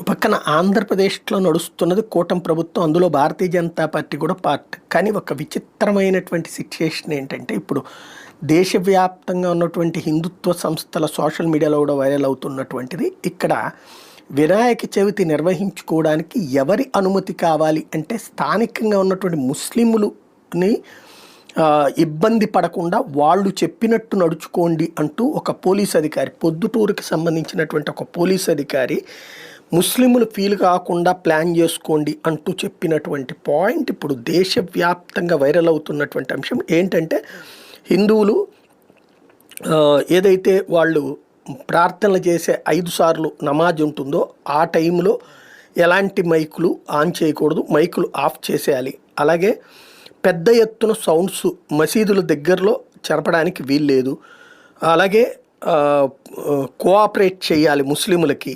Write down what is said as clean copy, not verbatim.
పక్కన ఆంధ్రప్రదేశ్లో నడుస్తున్నది కూటమి ప్రభుత్వం, అందులో భారతీయ జనతా పార్టీ కూడా పార్ట్. కానీ ఒక విచిత్రమైనటువంటి సిచ్యుయేషన్ ఏంటంటే, ఇప్పుడు దేశవ్యాప్తంగా ఉన్నటువంటి హిందుత్వ సంస్థల సోషల్ మీడియాలో కూడా వైరల్ అవుతున్నటువంటిది, ఇక్కడ వినాయక చవితి నిర్వహించుకోవడానికి ఎవరి అనుమతి కావాలి అంటే, స్థానికంగా ఉన్నటువంటి ముస్లింలని ఇబ్బంది పడకుండా వాళ్ళు చెప్పినట్టు నడుచుకోండి అంటూ ఒక పోలీస్ అధికారి, పొద్దుటూరుకి సంబంధించినటువంటి ఒక పోలీస్ అధికారి ముస్లింలు ఫీల్ కాకుండా ప్లాన్ చేసుకోండి అంటూ చెప్పినటువంటి పాయింట్ ఇప్పుడు దేశవ్యాప్తంగా వైరల్ అవుతున్నటువంటి అంశం ఏంటంటే, హిందువులు ఏదైతే వాళ్ళు ప్రార్థనలు చేసే 5 సార్లు నమాజ్ ఉంటుందో ఆ టైంలో ఎలాంటి మైకులు ఆన్ చేయకూడదు, మైకులు ఆఫ్ చేసేయాలి. అలాగే పెద్ద ఎత్తున సౌండ్స్ మసీదుల దగ్గరలో జరపడానికి వీల్లేదు. అలాగే కోఆపరేట్ చేయాలి ముస్లింలకి.